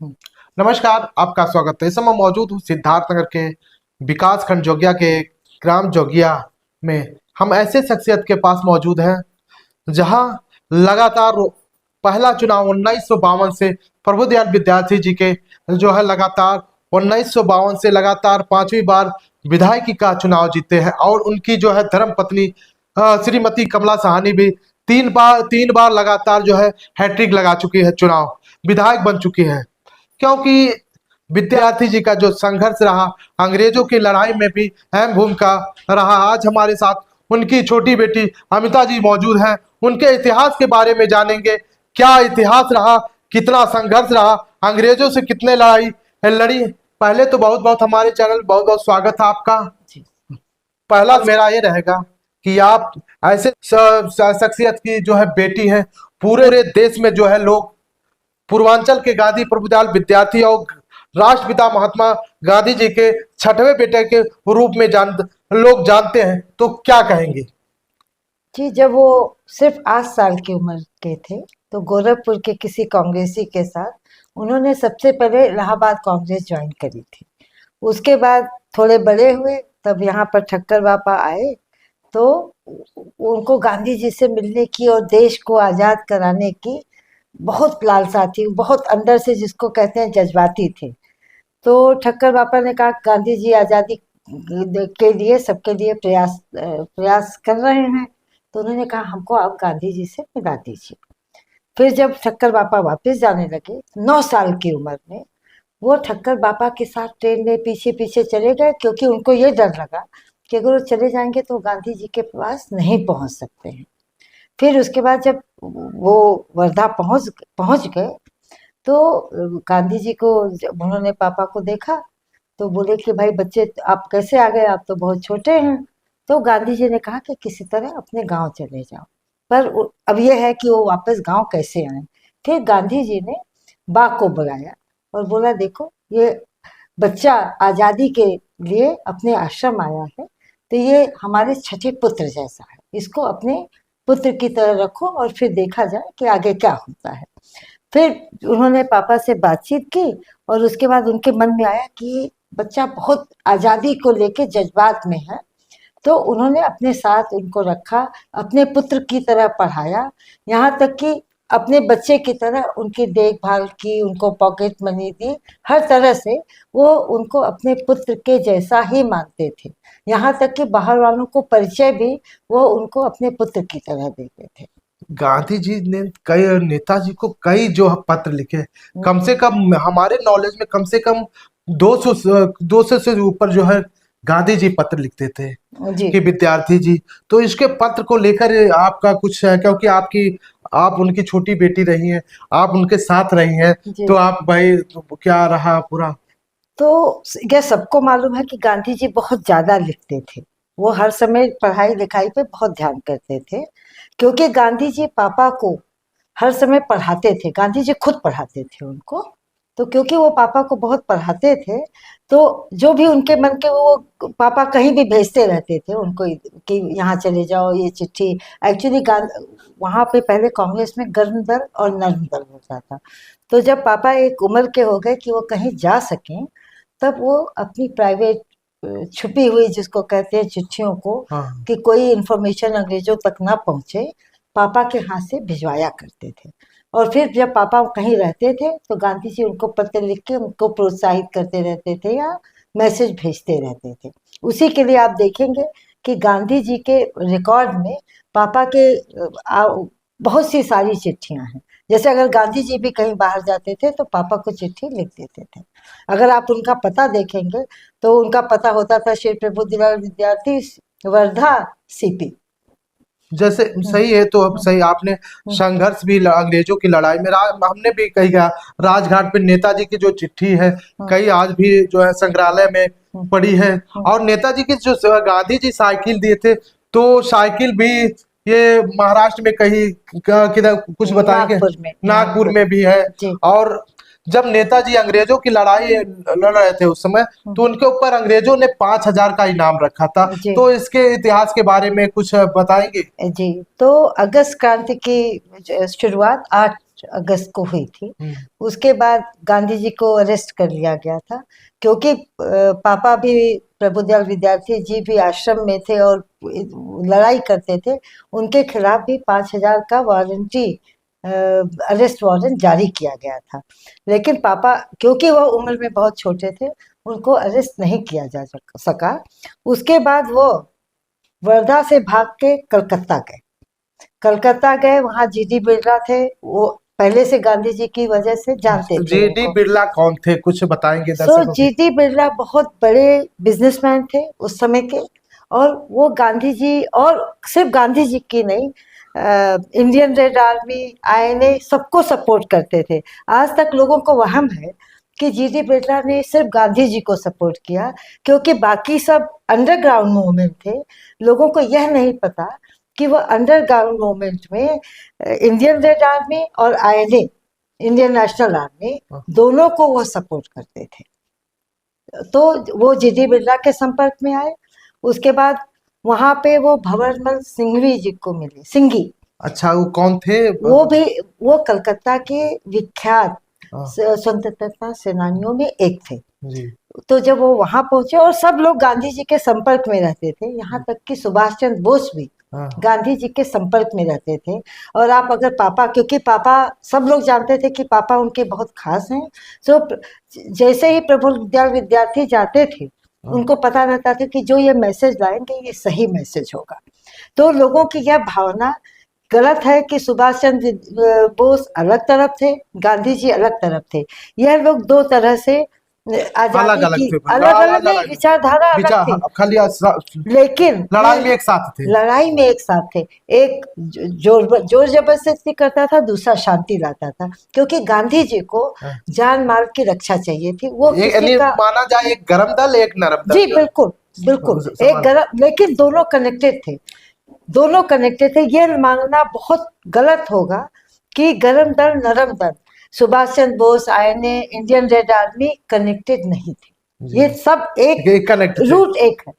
हम्म। नमस्कार, आपका स्वागत है। इस समय मौजूद हूँ सिद्धार्थ नगर के विकास खंड जोगिया के ग्राम जोगिया में। हम ऐसे शख्सियत के पास मौजूद हैं जहां लगातार पहला चुनाव 1952 से प्रभुदयाल विद्यार्थी जी के जो है लगातार 1952 से लगातार 5वीं बार विधायकी का चुनाव जीते हैं और उनकी जो है धर्म पत्नी श्रीमती कमला सहानी भी तीन बार लगातार जो है हैट्रिक लगा चुकी है, चुनाव विधायक बन चुकी है। क्योंकि विद्यार्थी जी का जो संघर्ष रहा, अंग्रेजों की लड़ाई में भी अहम भूमिका रहा। आज हमारे साथ उनकी छोटी बेटी अमिता जी मौजूद हैं। उनके इतिहास के बारे में जानेंगे, क्या इतिहास रहा, कितना संघर्ष रहा, अंग्रेजों से कितने लड़ाई लड़ी। पहले तो बहुत बहुत हमारे चैनल बहुत बहुत स्वागत है आपका। पहला मेरा ये रहेगा कि आप ऐसे शख्सियत की जो है बेटी हैं, पूरे देश में जो है लोग पूर्वांचल के गांधी प्रभुदयाल विद्यार्थी और राष्ट्रपिता महात्मा गांधी जी के छठवें बेटे के रूप में लोग जानते हैं, तो क्या कहेंगे? जी, जब वो सिर्फ 8 साल की उम्र के थे तो गोरखपुर के किसी कांग्रेसी के साथ उन्होंने सबसे पहले इलाहाबाद कांग्रेस ज्वाइन करी थी। उसके बाद थोड़े बड़े हुए, तब यहाँ पर ठक्कर बापा आए तो उनको गांधी जी से मिलने की और देश को आज़ाद कराने की बहुत लालसा थी, बहुत अंदर से, जिसको कहते हैं जज्बाती थे। तो ठक्कर बापा ने कहा गांधी जी आज़ादी के लिए, सबके लिए प्रयास कर रहे हैं, तो उन्होंने कहा हमको आप गांधी जी से मिला दीजिए। फिर जब ठक्कर बापा वापस जाने लगे 9 साल की उम्र में, वो ठक्कर बापा के साथ ट्रेन में पीछे पीछे चले गए, क्योंकि उनको ये डर लगा कि अगर वो चले जाएंगे तो गांधी जी के पास नहीं पहुंच सकते हैं। फिर उसके बाद जब वो वर्धा पहुंच गए तो गांधी जी को, जब उन्होंने पापा को देखा तो बोले कि भाई बच्चे आप कैसे आ गए, आप तो बहुत छोटे हैं। तो गांधी जी ने कहा कि किसी तरह अपने गांव चले जाओ। पर अब यह है कि वो वापस गांव कैसे आए। फिर गांधी जी ने बा को बुलाया और बोला देखो, ये बच्चा आज़ादी के लिए अपने आश्रम आया है, तो ये हमारे छठे पुत्र जैसा है, इसको अपने पुत्र की तरह रखो और फिर देखा जाए कि आगे क्या होता है। फिर उन्होंने पापा से बातचीत की और उसके बाद उनके मन में आया कि बच्चा बहुत आज़ादी को लेके जज्बात में है, तो उन्होंने अपने साथ उनको रखा, अपने पुत्र की तरह पढ़ाया, यहाँ तक कि अपने बच्चे की तरह उनकी देखभाल की, उनको पॉकेट मनी दी, हर तरह से वो उनको अपने पुत्र के जैसा ही मानते थे। यहाँ तक कि बाहर वालों को परिचय भी वो उनको अपने पुत्र की तरह देते थे। गांधी जी ने कई नेताजी को कई जो है पत्र लिखे, कम से कम हमारे नॉलेज में कम से कम 200 से ऊपर जो है गांधी जी पत्र लिखते थे जी कि विद्यार्थी जी। तो इसके पत्र को लेकर आपका कुछ है? क्योंकि आप उनकी छोटी बेटी रही हैं, आप उनके साथ रही हैं, जी। तो आप भाई तो क्या रहा पूरा? तो यह सबको मालूम है कि गांधी जी बहुत ज्यादा लिखते थे। वो हर समय पढ़ाई लिखाई पे बहुत ध्यान करते थे, क्योंकि गांधी जी पापा को हर समय पढ़ाते थे। गांधी जी खुद पढ़ाते थे उनको, तो क्योंकि वो पापा को बहुत पढ़ाते थे, तो जो भी उनके मन के वो पापा कहीं भी भेजते रहते थे उनको कि यहाँ चले जाओ, ये चिट्ठी। एक्चुअली वहाँ पे पहले कांग्रेस में गर्म दल और नर्म दल होता था। तो जब पापा एक उम्र के हो गए कि वो कहीं जा सकें, तब वो अपनी प्राइवेट छुपी हुई, जिसको कहते हैं चिट्ठियों को, हाँ। कि कोई इन्फॉर्मेशन अंग्रेजों तक ना पहुंचे, पापा के हाथ से भिजवाया करते थे। और फिर जब पापा कहीं रहते थे तो गांधी जी उनको पत्र लिख के उनको प्रोत्साहित करते रहते थे या मैसेज भेजते रहते थे। उसी के लिए आप देखेंगे कि गांधी जी के रिकॉर्ड में पापा के बहुत सी सारी चिट्ठियां हैं। जैसे अगर गांधी जी भी कहीं बाहर जाते थे तो पापा को चिट्ठी लिख देते थे। अगर आप उनका पता देखेंगे तो उनका पता होता था श्री प्रभुदयाल विद्यार्थी, वर्धा, सीपी। जैसे सही है, तो अब सही आपने संघर्ष भी अंग्रेजों की लड़ाई में हमने भी कही गया राजघाट पे नेताजी की जो चिट्ठी है, कई आज भी जो है संग्रहालय में पड़ी है। और नेताजी की जो गांधी जी साइकिल दिए थे, तो साइकिल भी ये महाराष्ट्र में कहीं किधर कुछ बताएंगे? नागपुर में भी है। और जब नेताजी अंग्रेजों की लड़ाई लड़ रहे थे उस समय, तो उनके ऊपर अंग्रेजों ने 5,000 का इनाम रखा था। तो इसके इतिहास के बारे में कुछ बताएंगे? जी, तो अगस्त क्रांति की शुरुआत 8 अगस्त को हुई थी। हम्म, उसके बाद गांधी जी को अरेस्ट कर लिया गया था, क्योंकि पापा भी, प्रभुदयाल विद्यार्थी जी भी आश्रम में थे और लड़ाई करते थे। उनके खिलाफ भी 5,000 का वारंटी अरेस्ट वारंट जारी किया गया था। लेकिन पापा, क्योंकि वो उम्र में बहुत छोटे थे, उनको अरेस्ट नहीं किया जा सका। उसके बाद वो वर्धा से भाग के कलकत्ता गए। कलकत्ता गए, वहां जीडी बिरला थे, वो पहले से गांधी जी की वजह से जानते थे जीडी उनको। बिरला कौन थे, कुछ बताएंगे सो दर्शकों को? जीडी बिरला बहुत बड़े बिजनेसमैन थे उस समय के, और वो गांधी जी, और सिर्फ गांधी जी की नहीं, इंडियन रेड आर्मी, आईएनए सबको सपोर्ट करते थे। आज तक लोगों को वहम है कि जीडी बिरला ने सिर्फ गांधी जी को सपोर्ट किया, क्योंकि बाकी सब अंडरग्राउंड मूवमेंट थे। लोगों को यह नहीं पता कि वो अंडरग्राउंड मूवमेंट में इंडियन रेड आर्मी और आईएनए, इंडियन नेशनल आर्मी, दोनों को वो सपोर्ट करते थे। तो वो जीडी बिरला के संपर्क में आए। उसके बाद वहां पे वो भंवरमल सिंघवी जी को मिले, सिंघी। अच्छा, वो कौन थे? वो कलकत्ता के विख्यात हाँ, स्वतंत्रता सेनानियों में एक थे। जी। तो जब वो वहां पहुंचे, और सब लोग गांधी जी के संपर्क में रहते थे, यहाँ तक कि सुभाष चंद्र बोस भी हाँ, गांधी जी के संपर्क में रहते थे। और आप अगर पापा, क्योंकि पापा, सब लोग जानते थे कि पापा उनके बहुत खास हैं, तो जैसे ही प्रबुद्ध विद्यार्थी जाते थे, उनको पता रहता था कि जो ये मैसेज लाएंगे ये सही मैसेज होगा। तो लोगों की यह भावना गलत है कि सुभाष चंद्र बोस अलग तरफ थे, गांधी जी अलग तरफ थे। यह लोग दो तरह से अलग आजादी अलग की, थे, अलग अलग नहीं, अलग विचारधारा अलग विचार, थी, खाली लेकिन लड़ाई में एक साथ थे। लड़ाई में एक साथ थे। एक जोर जबरदस्ती करता था, दूसरा शांति लाता था, क्योंकि गांधी जी को हाँ। जान माल की रक्षा चाहिए थी। वो एक किसी यानी का, माना जाए एक गरम दल, एक नरम दल जी जो बिल्कुल बिल्कुल, एक समान। गलत, लेकिन दोनों कनेक्टेड थे, दोनों कनेक्टेड थे। ये मानना बहुत गलत होगा कि गरम दल नरम दल, Subhash Chandra Bose, INA, Indian red army connected नहीं थे। ये सब एक कनेक्ट थे। रूट एक है,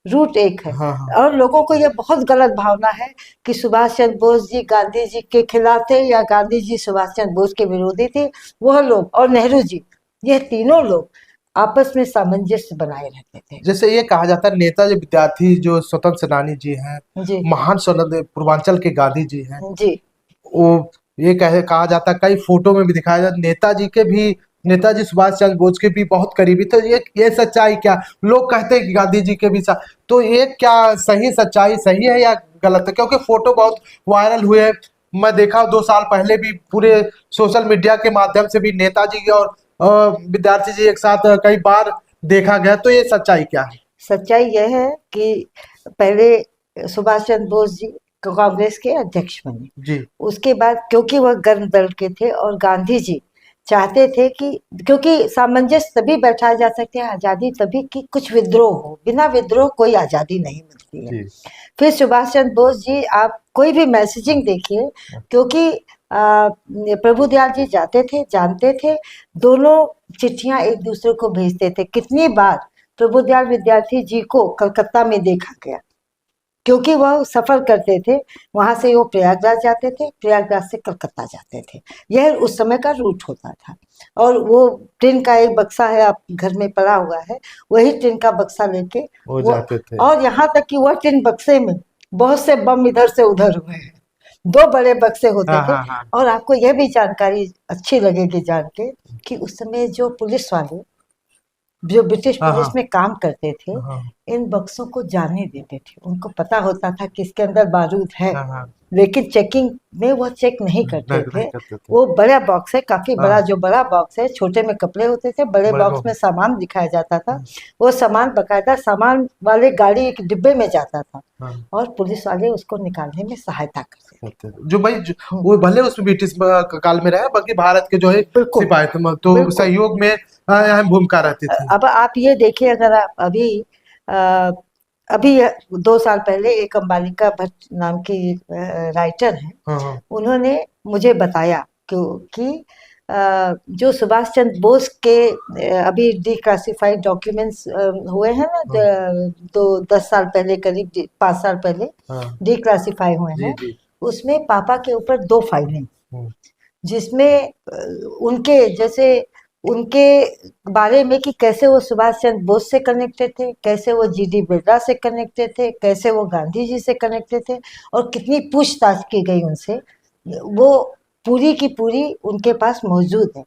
रूट एक है। हाँ, हाँ। और लोगों को ये बहुत गलत भावना है कि सुभाष चंद्र बोस जी गांधी जी के खिलाफ थे, या गांधी जी सुभाष चंद्र बोस के विरोधी थे। वह लोग और नेहरू जी, ये तीनों लोग आपस में सामंजस्य बनाए रहते थे। जैसे ये कहा जाता है नेताजी विद्यार्थी जो स्वतंत्र सेनानी जी हैं, जी महान स्वतंत्र पूर्वांचल के गांधी जी हैं, जी वो ये कहा जाता है, कई फोटो में भी दिखाया जाता है, नेताजी के भी, नेताजी सुभाष चंद्र बोस के भी बहुत करीबी। तो ये सच्चाई क्या? लोग कहते हैं कि गांधी जी के भी तो ये क्या सही, सच्चाई सही है या गलत है? क्योंकि फोटो बहुत वायरल हुए, मैं देखा 2 साल पहले भी पूरे सोशल मीडिया के माध्यम से भी नेताजी और विद्यार्थी जी एक साथ कई बार देखा गया। तो ये सच्चाई क्या है? सच्चाई यह है कि पहले सुभाष चंद्र बोस जी कांग्रेस के अध्यक्ष बने। जी। उसके बाद, क्योंकि वह गर्म दल के थे, और गांधी जी चाहते थे कि, क्योंकि सामंजस्य तभी बैठाया जा सकते हैं, आजादी तभी कि कुछ विद्रोह हो, बिना विद्रोह कोई आजादी नहीं मिलती है। जी। फिर सुभाष चंद्र बोस जी, आप कोई भी मैसेजिंग देखिए, क्योंकि प्रभुदयाल जी जाते थे, जानते थे, दोनों चिट्ठियां एक दूसरे को भेजते थे। कितनी बार प्रभुदयाल विद्यार्थी जी को कलकत्ता में देखा गया, क्योंकि वह सफर करते थे, वहां से वो प्रयागराज जाते थे, प्रयागराज से कलकत्ता जाते थे। यह उस समय का रूट होता था। और वो ट्रेन का एक बक्सा है, आप घर में पड़ा हुआ है, वही ट्रेन का बक्सा लेके वो जाते थे। और यहाँ तक कि वह ट्रेन बक्से में बहुत से बम इधर से उधर हुए हैं। 2 बड़े बक्से होते हाँ, थे। हाँ, हाँ। और आपको यह भी जानकारी अच्छी लगेगी जान के कि उस समय जो पुलिस वाले, जो ब्रिटिश हाँ, पुलिस हाँ, में काम करते थे, हाँ, इन बक्सों को जाने देते थे। उनको पता होता था कि इसके अंदर बारूद है, हाँ, हाँ, लेकिन चेकिंग में वो चेक नहीं करते नहीं थे। करते थे। वो बड़ा बॉक्स है, काफी हाँ। बड़ा, जो बड़ा बॉक्स है, छोटे में कपड़े होते थे, बड़े बड़े बॉक्स बॉक्स। में सामान दिखाया जाता था। वो सामान बकायदा सामान वाले गाड़ी एक डिब्बे में जाता था, हाँ। और पुलिस वाले उसको निकालने में सहायता करते थे। जो भाई वो भले उसमें ब्रिटिश काल में रहे, बाकी भारत के जो है बिल्कुल सिपाही थे, तो बिल्कुल। सहयोग में अहम भूमिका रहती थी। अब आप ये देखिए, अगर आप अभी 2 साल पहले एक अंबालिका भट्ट नाम की राइटर हैं, हाँ, हाँ, उन्होंने मुझे बताया कि जो सुभाष चंद्र बोस के अभी डिक्लासिफाइड डॉक्यूमेंट्स हुए हैं ना, तो 10 साल पहले, करीब 5 साल पहले हाँ। डिक्लासिफाई हुए जी, हैं। जी। उसमें पापा के ऊपर 2 फाइलें, जिसमें उनके जैसे उनके बारे में कि कैसे वो सुभाष चंद्र बोस से कनेक्टेड थे, कैसे वो जीडी बिरला से कनेक्टेड थे, कैसे वो गांधी जी से कनेक्टेड थे और कितनी पूछताछ की गई उनसे, वो पूरी की पूरी उनके पास मौजूद है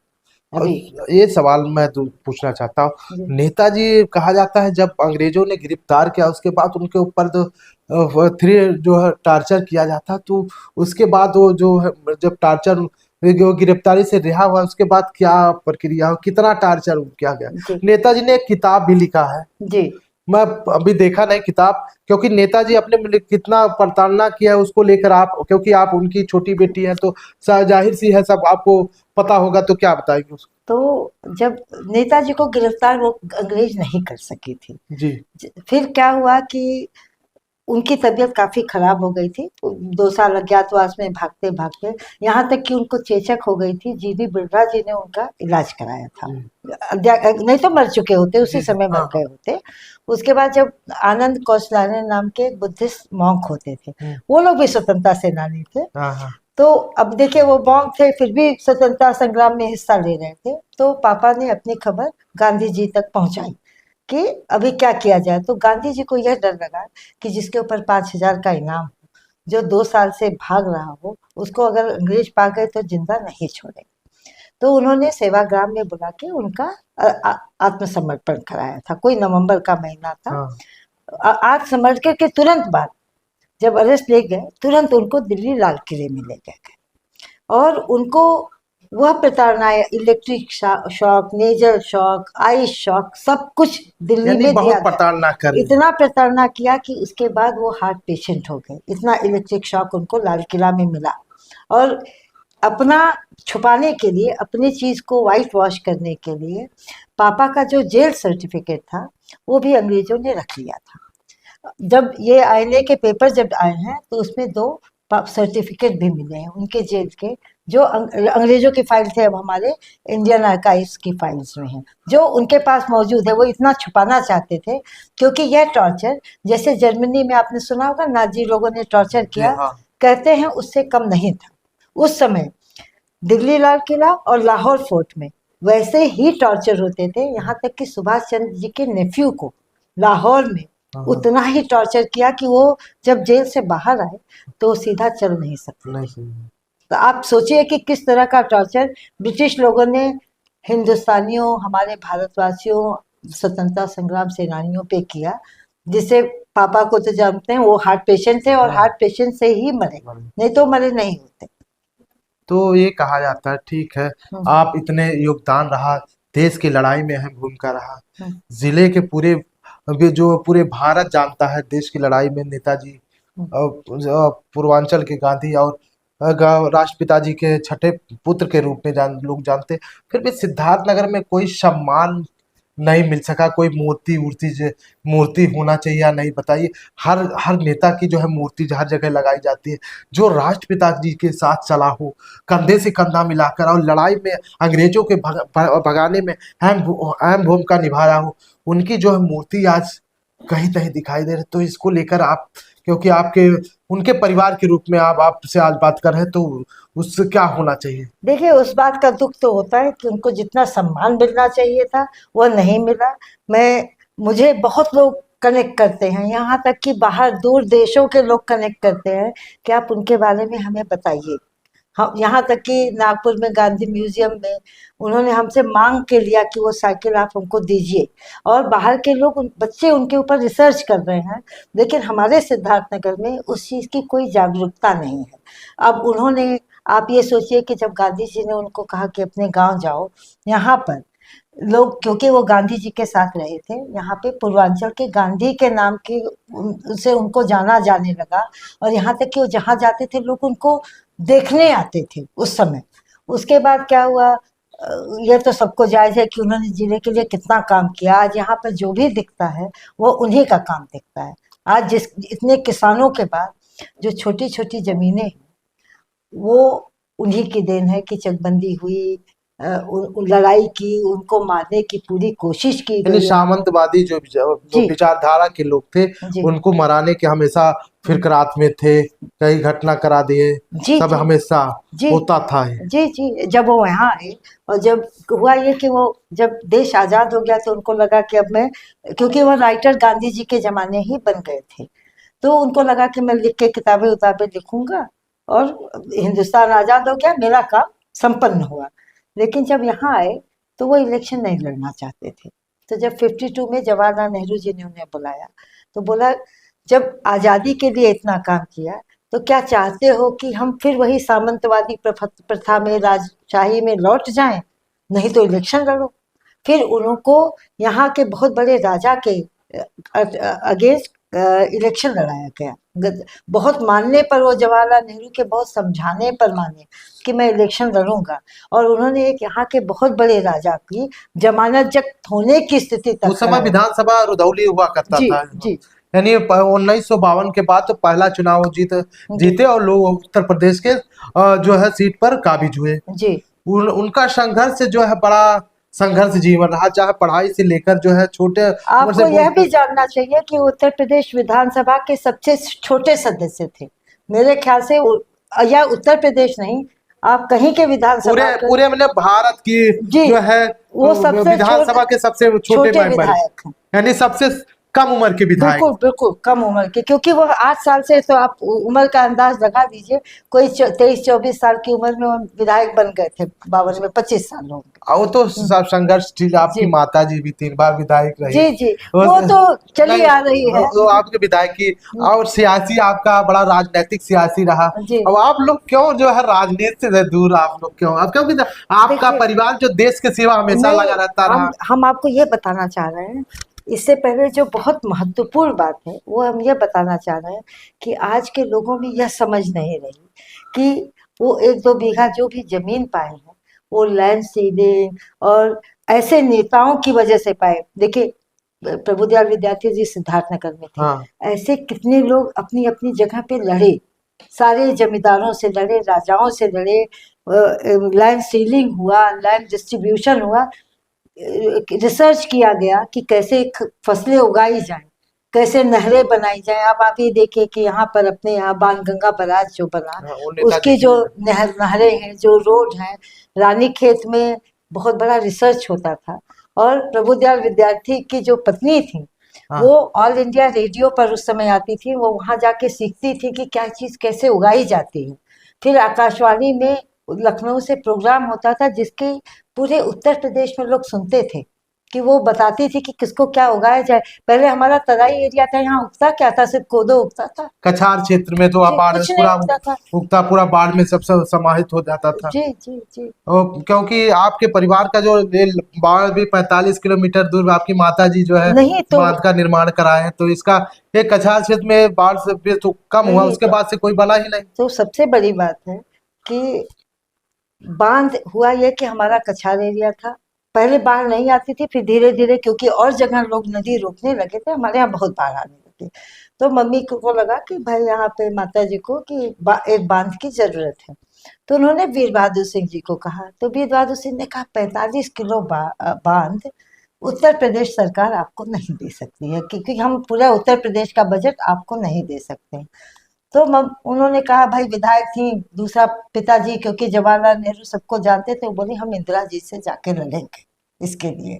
और अभी। ये सवाल मैं तो पूछना चाहता हूँ, जी नेताजी कहा जाता है जब अंग्रेजों ने गिरफ्तार किया उसके बाद उनके ऊपर तो थ्री जो है टार्चर किया जाता, तो उसके बाद वो जो है जब टार्चर जो गिरफ्तारी से रिहा हुआ उसके बाद क्या प्रक्रिया हो, कितना टार्चर किया गया। जी नेताजी ने एक किताब भी लिखा है, जी मैं अभी देखा नहीं किताब, क्योंकि नेताजी अपने में कितना प्रताड़ना किया है उसको लेकर, आप क्योंकि आप उनकी छोटी बेटी हैं तो जाहिर सी है सब आपको पता होगा, तो क्या बताएंगे उसको। तो जब नेताजी को गिरफ्तार वो अंग्रेज नहीं कर सकी थी, जी फिर क्या हुआ कि उनकी तबीयत काफी खराब हो गई थी, 2 साल अज्ञातवास में भागते भागते यहाँ तक कि उनको चेचक हो गई थी। जीडी बिरला जी ने उनका इलाज कराया था, जी नहीं तो मर चुके होते, उसी जी जी समय हाँ मर हाँ। गए होते। उसके बाद जब आनंद कौशलाने नाम के बुद्धिस्ट मॉन्क होते थे, हम्म, वो लोग भी स्वतंत्रता सेनानी थे। हाँ हाँ तो अब देखिए वो मॉन्क थे फिर भी स्वतंत्रता संग्राम में हिस्सा ले रहे थे, तो पापा ने अपनी खबर गांधी जी तक पहुंचाई कि अभी क्या किया जाए। तो गांधी जी को यह डर लगा कि जिसके ऊपर 5,000 का इनाम हो, जो 2 साल से भाग रहा हो, उसको अगर अंग्रेज पा गए तो जिंदा नहीं छोड़े। तो उन्होंने सेवाग्राम में बुला के उनका आत्मसमर्पण कराया था। कोई नवंबर का महीना था। हाँ आत्मसमर्पण के तुरंत बाद जब अरेस्ट ले गए, तुरंत उनको दिल्ली लाल किले में ले गए और उनको वह प्रताड़नाएं, electric shock, nasal shock, ice shock, सब कुछ दिल्ली यानी में दिया बहुत गया। प्रताड़ना कर रहे हैं। इतना प्रताड़ना किया कि उसके बाद वो हार्ट पेशेंट हो गए, इतना इलेक्ट्रिक शॉक उनको लाल किला में मिला। और अपना छुपाने के लिए, अपनी चीज को वाइट वॉश करने के लिए, पापा का जो जेल सर्टिफिकेट था वो भी अंग्रेजों ने रख लिया था। जब ये आईने के पेपर जब आए हैं तो उसमें 2 सर्टिफिकेट भी मिले हैं उनके जेल के, जो अंग्रेजों की फाइल थे अब हमारे इंडियन आर्काइव्स की फाइल्स में है, जो उनके पास मौजूद है। वो इतना छुपाना चाहते थे क्योंकि यह टॉर्चर, जैसे जर्मनी में आपने सुना होगा नाजी लोगों ने टॉर्चर जी किया, हाँ कहते हैं उससे कम नहीं था उस समय। दिल्ली लाल किला और लाहौर फोर्ट में वैसे ही टॉर्चर होते थे, यहाँ तक कि सुभाष चंद्र जी के नेफ्यू को लाहौर में हाँ हाँ, उतना ही टॉर्चर किया कि वो जब जेल से बाहर आए तो वो सीधा चल नहीं सकते नहीं थे। सही। तो आप सोचिए कि किस तरह का टॉर्चर ब्रिटिश लोगों ने हिंदुस्तानियों, हमारे भारतवासियों, स्वतंत्रता संग्राम सेनानियों पे किया, जिससे पापा को तो जानते हैं वो हार्ट पेशेंट थे और हाँ हार्ट पेशेंट से ही मरे, हाँ। नहीं तो मरे नहीं होते। तो ये कहा जाता है, ठीक है, हम्म, आप इतने योगदान रहा, देश की लड़ाई में अहम भूमिका रहा, हम्म, जिले के पूरे अभी जो पूरे भारत जानता है देश की लड़ाई में नेताजी हम्म। पूर्वांचल के गांधी और राष्ट्रपिता जी के छठे पुत्र के रूप में लोग जानते, फिर भी सिद्धार्थनगर में कोई सम्मान नहीं मिल सका, कोई मूर्ति वूर्ति मूर्ति होना चाहिए या नहीं, बताइए। हर हर नेता की जो है मूर्ति हर जगह लगाई जाती है, जो राष्ट्रपिता जी के साथ चला हो, कंधे से कंधा मिलाकर और लड़ाई में अंग्रेजों के भगाने में अहम भूमिका निभाया हो, उनकी जो है मूर्ति आज कहीं कहीं दिखाई दे रही। तो इसको लेकर आप, क्योंकि आपके उनके परिवार के रूप में आप आपसे आज बात कर रहे हैं, तो उससे क्या होना चाहिए। देखिए उस बात का दुख तो होता है कि उनको जितना सम्मान मिलना चाहिए था वो नहीं मिला। मैं मुझे बहुत लोग कनेक्ट करते हैं, यहाँ तक कि बाहर दूर देशों के लोग कनेक्ट करते हैं कि आप उनके बारे में हमें बताइए। हम यहाँ तक कि नागपुर में गांधी म्यूजियम में उन्होंने हमसे मांग के लिया कि वो साइकिल आप हमको दीजिए, और बाहर के लोग बच्चे उनके ऊपर रिसर्च कर रहे हैं, लेकिन हमारे सिद्धार्थनगर में उस चीज़ की कोई जागरूकता नहीं है। अब उन्होंने, आप ये सोचिए कि जब गांधी जी ने उनको कहा कि अपने गांव जाओ, यहाँ पर लोग, क्योंकि वो गांधी जी के साथ रहे थे, यहाँ पे पूर्वांचल के गांधी के नाम के उनसे उनको जाना जाने लगा। और यहाँ तक कि वो जहाँ जाते थे लोग उनको देखने आते थे उस समय। उसके बाद क्या हुआ, यह तो सबको जायज है कि उन्होंने जिले के लिए कितना काम किया। आज यहाँ पर जो भी दिखता है वो उन्हीं का काम दिखता है। आज जिस इतने किसानों के बाद जो छोटी छोटी जमीनें, वो उन्हीं की देन है कि चकबंदी हुई, लड़ाई की, उनको मारने की पूरी कोशिश की यानी गई है। सामंतवादी जो जी विचारधारा के लोग थे जी उनको मराने के हमेशा फिरकरात में थे, कई घटना करा दिए, जी सब जी हमेशा जी होता था ये। जी जी जब वो यहाँ आए और जब हुआ ये कि वो जब देश आजाद हो गया तो उनको लगा कि अब मैं, क्योंकि वो राइटर गांधी जी के जमाने ही बन गए थे, तो उनको लगा कि मैं लिख के किताबें उताबें लिखूंगा और हिंदुस्तान आजाद हो गया, मेरा काम संपन्न हुआ। लेकिन जब यहाँ आए तो वो इलेक्शन नहीं लड़ना चाहते थे। तो जब 52 में जवाहरलाल नेहरू जी ने उन्हें बुलाया तो बोला, जब आजादी के लिए इतना काम किया तो क्या चाहते हो कि हम फिर वही सामंतवादी प्रथा में, राजशाही में लौट जाएं? नहीं तो इलेक्शन लड़ो। फिर उनको यहाँ के बहुत बड़े राजा के अगेंस्ट इलेक्शन लड़ाया गया। बहुत मानने पर, वो जवाहरलाल नेहरू के बहुत समझाने पर माने कि मैं इलेक्शन लड़ूंगा, और उन्होंने एक यहाँ के बहुत बड़े राजा की जमानत जब्त होने की स्थिति तक उस समय कराई। विधानसभा रुधौली हुआ करता जी था, जी यानी 1952 के बाद तो पहला चुनाव जी जीते और लोग उत्तर प्रदेश के जो है सीट पर काबिज हुए। जी उनका संघर्ष जो है बड़ा संघर्ष जीवन रहा, चाहे पढ़ाई से लेकर जो है छोटे उम्र आपको से यह भी जानना चाहिए कि उत्तर प्रदेश विधानसभा के सबसे छोटे सदस्य थे मेरे ख्याल से। या उत्तर प्रदेश नहीं, आप कहीं के विधानसभा पूरे के, पूरे मैंने भारत की जी जो है वो सबसे विधानसभा के सबसे छोटे छोटे मेंबर, विधायक हैं। यानी सबसे कम उम्र के विधायक। बिल्कुल बिल्कुल कम उम्र के, क्योंकि वो 8 साल से, तो आप उम्र का अंदाज लगा दीजिए, कोई 23-24 साल की उम्र में वो विधायक बन गए थे। 52 में 25 साल हो गए। और वो तो सब संघर्ष थी। आपकी जी माता जी भी 3 बार विधायक रही। जी जी वो तो चली नहीं, आ रही है। वो आपके विधायक की और सियासी आपका बड़ा राजनीतिक सियासी रहा। जी अब आप लोग क्यों जो है राजनीति से दूर, आप लोग क्यों, आप क्योंकि आपका देखिए, परिवार जो देश के सेवा हमेशा नहीं, लगा रहता रहा। हम आपको ये बताना चाह रहे हैं, इससे पहले जो बहुत महत्वपूर्ण बात है वो हम ये बताना चाह रहे हैं कि आज के लोगों में यह समझ नहीं रही कि वो 1-2 बीघा जो भी जमीन पाए हैं वो लैंड सीलिंग और ऐसे नेताओं की वजह से पाए। देखिए, प्रभुदयाल विद्यार्थी जी सिद्धार्थनगर में थे, हाँ, ऐसे कितने लोग अपनी अपनी जगह पे लड़े, सारे जमींदारों से लड़े, राजाओं से लड़े, लैंड सीलिंग हुआ, लैंड डिस्ट्रीब्यूशन हुआ, रिसर्च किया गया कि कैसे फसलें उगाई जाएं, कैसे नहरें बनाई जाएं। आप ये देखिए कि यहाँ पर अपने यहाँ बाणगंगा बराज जो बना, वो नेताजी उसकी की जो वजह नहरें हैं, जो रोड हैं, रानीखेत में बहुत बड़ा रिसर्च होता था। और प्रभुदयाल विद्यार्थी की जो पत्नी थी हाँ, वो ऑल इंडिया रेडियो पर उस समय आती थी, वो वहां जाके सीखती थी कि क्या चीज कैसे उगाई जाती है। फिर आकाशवाणी में लखनऊ से प्रोग्राम होता था जिसके पूरे उत्तर प्रदेश में लोग सुनते थे, कि वो बताती थी कि किसको क्या उगाया जाए। पहले हमारा तराई एरिया था, यहाँ उगता क्या था? सिर्फ कोदो उगता था कछार क्षेत्र में तो आप जी, बाढ़ कुछ नहीं पूरा उगता था। उगता, पूरा बाढ़ में सब समाहित हो जाता था। जी जी जी क्योंकि आपके परिवार का जो बाढ़ भी 45 किलोमीटर दूर आपकी माता जी जो है नहीं तो बांध का निर्माण कराए हैं, तो इसका एक कछार क्षेत्र में बाढ़ से भी तो कम हुआ, नहीं उसके बाद से कोई बना ही नहीं। तो सबसे बड़ी बात है कि बांध हुआ ये कि हमारा कछार एरिया था, पहले बाढ़ नहीं आती थी, फिर धीरे धीरे क्योंकि और जगह लोग नदी रोकने लगे थे, हमारे यहाँ बहुत बाढ़ आने लगी। तो मम्मी को लगा कि भाई यहाँ पे माता जी को कि एक बांध की जरूरत है। तो उन्होंने वीर बहादुर सिंह जी को कहा, तो वीर बहादुर सिंह ने कहा 45 किलो बांध उत्तर प्रदेश सरकार आपको नहीं दे सकती है, क्योंकि हम पूरा उत्तर प्रदेश का बजट आपको नहीं दे सकते। तो उन्होंने कहा, भाई विधायक थी, दूसरा पिताजी क्योंकि जवाहरलाल नेहरू सबको जानते थे, वो बोली हम इंदिरा जी से जाके लड़ेंगे इसके लिए।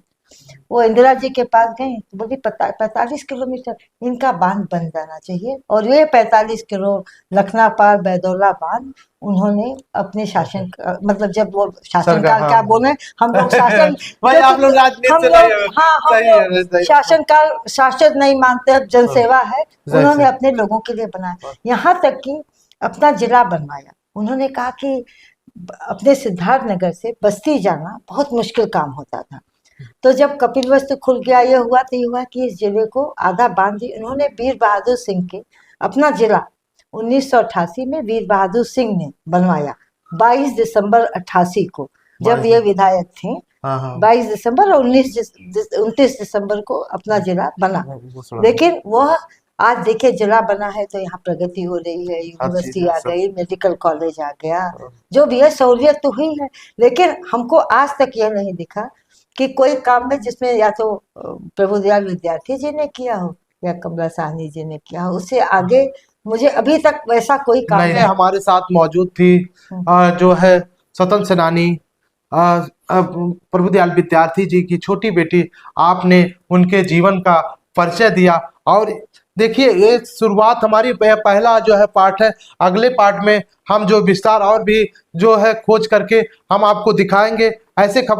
वो इंदिरा जी के पास गए तो बोली 45 किलोमीटर इनका बांध बन जाना चाहिए, और ये 45 किलो लखना पार बैदौला बांध उन्होंने अपने शासन मतलब जब वो शासनकाल हाँ। क्या बोले, हम लोग शासन भाई आप लोग राजनीति हम से लोग नहीं, हाँ हम सही है, लोग सही। शासनकाल शासन नहीं मानते, अब जनसेवा है। सही, उन्होंने सही। अपने लोगों के लिए बनाया, यहाँ तक कि अपना जिला बनवाया। उन्होंने कहा कि अपने सिद्धार्थनगर से बस्ती जाना बहुत मुश्किल काम होता था। तो जब कपिलवस्तु खुल गया, ये हुआ तो ये हुआ कि इस जिले को आधा बांध दी उन्होंने। वीर बहादुर सिंह के अपना जिला 1988 में वीर बहादुर सिंह ने बनवाया, 22 दिसंबर 88 को, जब ये विधायक थे। हाँ, हाँ। 22 दिसंबर और 29 दिसंबर को अपना जिला बना। लेकिन वह आज देखिए जिला बना है तो यहाँ प्रगति हो रही है, हर चीज यूनिवर्सिटी है आ सब। गई, मेडिकल कॉलेज आ गया, जो भी है सहूलियत तो हुई है। लेकिन हमको आज तक यह नहीं दिखा कि कोई काम में जिसमें या तो प्रभुदयाल विद्यार्थी जी ने किया हो या कमला साहनी जी ने किया हो, उससे आगे मुझे अभी तक वैसा कोई काम नहीं, हमारे साथ मौजूद थी जो है स्वतंत्र सेनानी प्रभुदयाल विद्यार्थी जी की छोटी बेटी। आपने उनके जीवन का परिचय दिया और देखिए ये शुरुआत हमारी पहला जो है पार्ट है। अगले पार्ट में हम जो विस्तार और भी जो है खोज करके हम आपको दिखाएंगे ऐसे खबर